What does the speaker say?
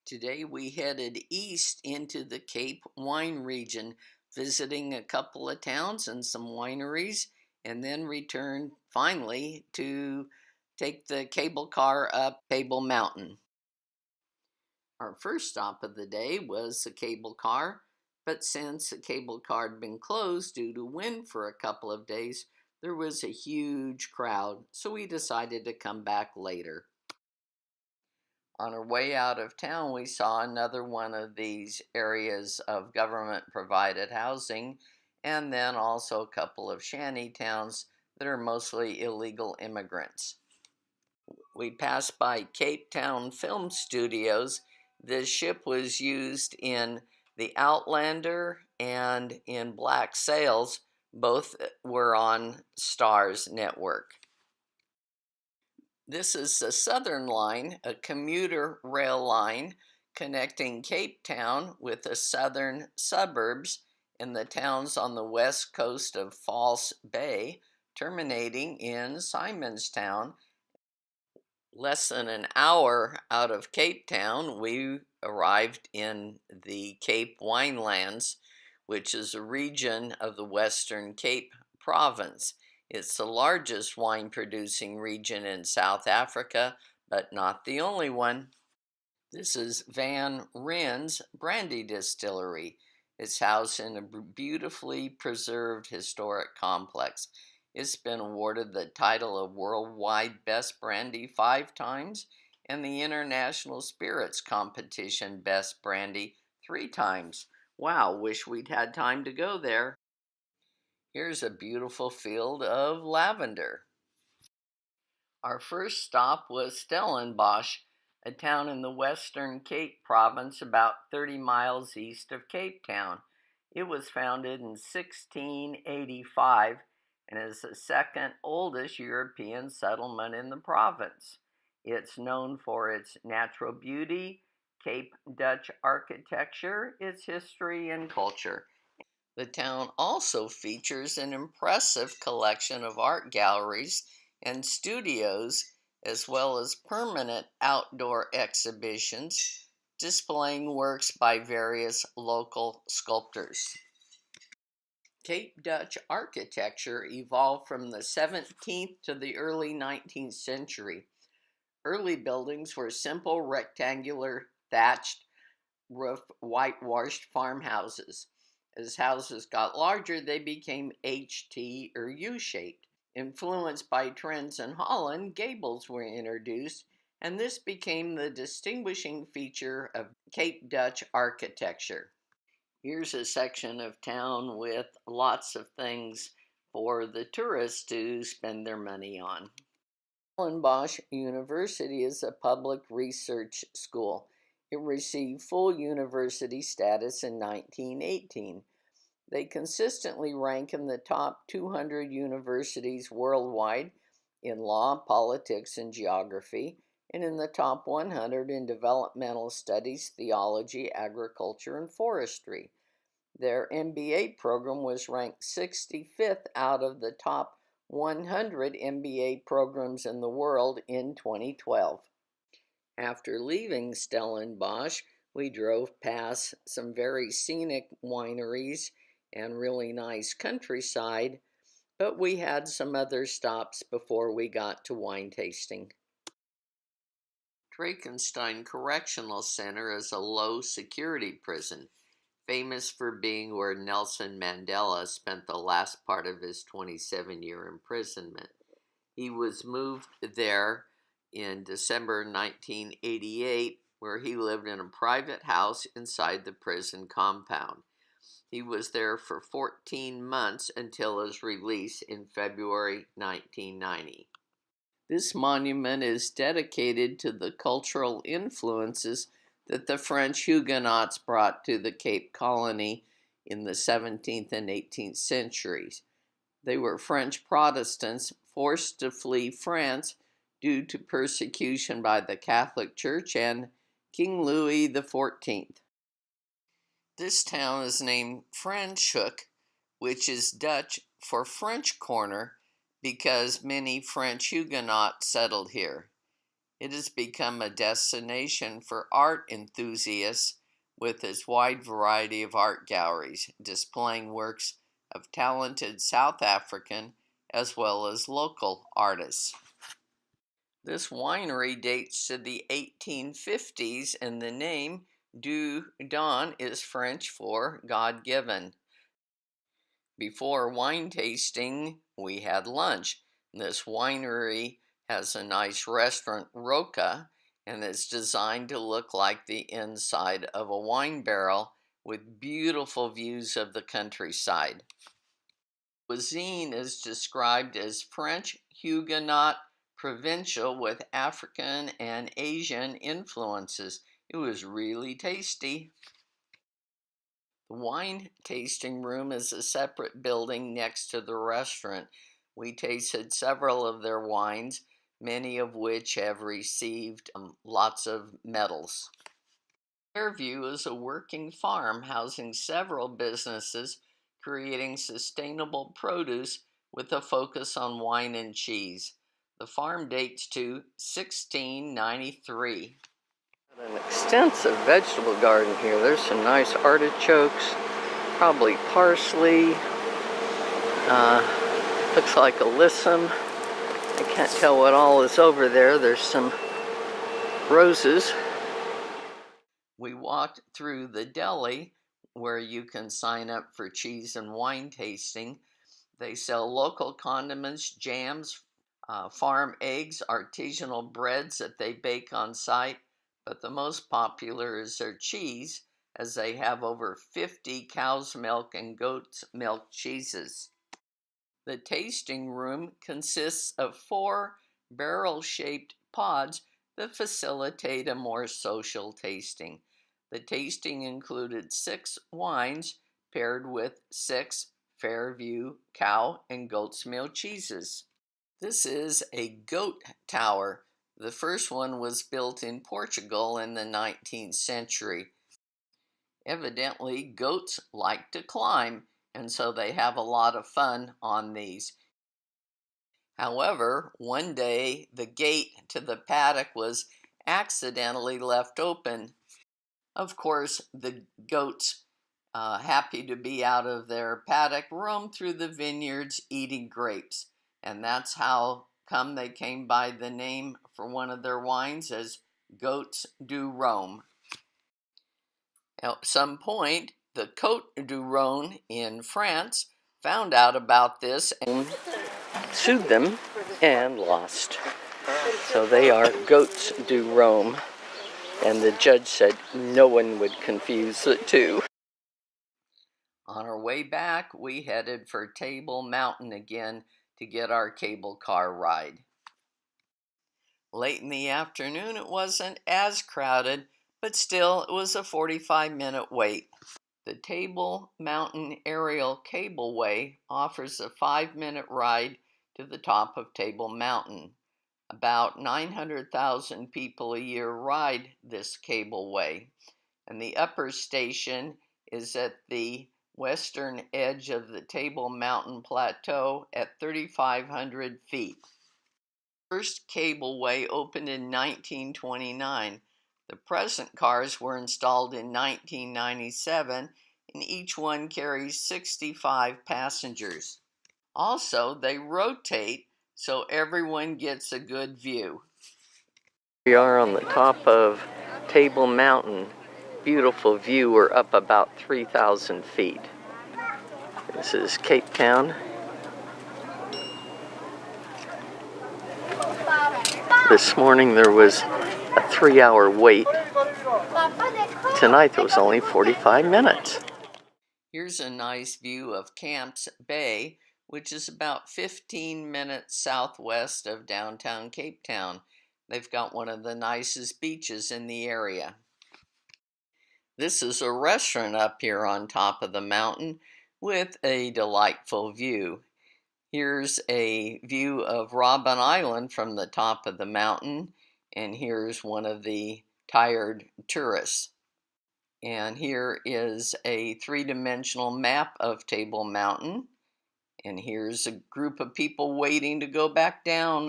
Today we headed east into the Cape wine region, visiting a couple of towns and some wineries, and then returned finally to take the cable car up Table Mountain. Our first stop of the day was the cable car, but since the cable car had been closed due to wind for a couple of days, there was a huge crowd, so we decided to come back later. On our way out of town, we saw another one of these areas of government provided housing, and then also a couple of shanty towns that are mostly illegal immigrants. We passed by Cape Town Film Studios. This ship was used in The Outlander and in Black Sails. Both were on Starz Network. This is the Southern Line, a commuter rail line connecting Cape Town with the southern suburbs in the towns on the west coast of False Bay, terminating in Simonstown. Less than an hour out of Cape Town, we arrived in the Cape Winelands, which is a region of the Western Cape province. It's the largest wine producing region in South Africa, but not the only one. This is Van Ryn's brandy distillery. It's housed in a beautifully preserved historic complex. It's been awarded the title of Worldwide Best Brandy 5 times and the International Spirits Competition Best Brandy 3 times. Wow, wish we'd had time to go there. Here's a beautiful field of lavender. Our first stop was Stellenbosch, a town in the Western Cape province about 30 miles east of Cape Town. It was founded in 1685 and is the second oldest European settlement in the province. It's known for its natural beauty, Cape Dutch architecture, its history, and culture. The town also features an impressive collection of art galleries and studios, as well as permanent outdoor exhibitions displaying works by various local sculptors. Cape Dutch architecture evolved from the 17th to the early 19th century. Early buildings were simple rectangular thatched roof whitewashed farmhouses. As houses got larger, they became H, T, or U-shaped. Influenced by trends in Holland, gables were introduced, and this became the distinguishing feature of Cape Dutch architecture. Here's a section of town with lots of things for the tourists to spend their money on. Stellenbosch University is a public research school. It received full university status in 1918. They consistently rank in the top 200 universities worldwide in law, politics, and geography, and in the top 100 in developmental studies, theology, agriculture, and forestry. Their MBA program was ranked 65th out of the top 100 MBA programs in the world in 2012. After leaving Stellenbosch, we drove past some very scenic wineries and really nice countryside, but we had some other stops before we got to wine tasting. Drakenstein Correctional Center is a low-security prison, famous for being where Nelson Mandela spent the last part of his 27-year imprisonment. He was moved there in December 1988, where he lived in a private house inside the prison compound. He was there for 14 months until his release in February 1990. This monument is dedicated to the cultural influences that the French Huguenots brought to the Cape Colony in the 17th and 18th centuries. They were French Protestants forced to flee France due to persecution by the Catholic Church and King Louis XIV. This town is named Franschhoek, which is Dutch for French Corner, because many French Huguenots settled here. It has become a destination for art enthusiasts with its wide variety of art galleries displaying works of talented South African as well as local artists. This winery dates to the 1850s, and the name Du Don is French for God-given. Before wine tasting, we had lunch. This winery has a nice restaurant, Roca, and it's designed to look like the inside of a wine barrel with beautiful views of the countryside. Cuisine is described as French Huguenot provincial with African and Asian influences. It was really tasty. The wine tasting room is a separate building next to the restaurant. We tasted several of their wines, many of which have received lots of medals. Fairview is a working farm housing several businesses creating sustainable produce with a focus on wine and cheese. The farm dates to 1693. An extensive vegetable garden here. There's some nice artichokes, probably parsley. Looks like alyssum. I can't tell what all is over there. There's some roses. We walked through the deli where you can sign up for cheese and wine tasting. They sell local condiments, jams, farm eggs, artisanal breads that they bake on site, but the most popular is their cheese, as they have over 50 cow's milk and goat's milk cheeses. The tasting room consists of 4 barrel-shaped pods that facilitate a more social tasting. The tasting included 6 wines paired with 6 Fairview cow and goat's milk cheeses. This is a goat tower. The first one was built in Portugal in the 19th century. Evidently, goats like to climb, and so they have a lot of fun on these. However, one day the gate to the paddock was accidentally left open. Of course, the goats, happy to be out of their paddock, roamed through the vineyards eating grapes. And that's how come they came by the name for one of their wines as Goats du Rhône. At some point, the Côte du Rhône in France found out about this and sued them and lost. So they are Goats du Rhône, and the judge said no one would confuse the two. On our way back, we headed for Table Mountain again to get our cable car ride. Late in the afternoon, it wasn't as crowded, but still it was a 45-minute wait. The Table Mountain Aerial Cableway offers a 5-minute ride to the top of Table Mountain. About 900,000 people a year ride this cableway, and the upper station is at the western edge of the Table Mountain Plateau at 3,500 feet. The first cableway opened in 1929. The present cars were installed in 1997, and each one carries 65 passengers. Also, they rotate so everyone gets a good view. We are on the top of Table Mountain. Beautiful view. We're up about 3,000 feet. This is Cape Town. This morning there was a 3-hour wait. Tonight there was only 45 minutes. Here's a nice view of Camps Bay, which is about 15 minutes southwest of downtown Cape Town. They've got one of the nicest beaches in the area. This is a restaurant up here on top of the mountain with a delightful view. Here's a view of Robben Island from the top of the mountain, and here's one of the tired tourists. And here is a 3-dimensional map of Table Mountain. And here's a group of people waiting to go back down.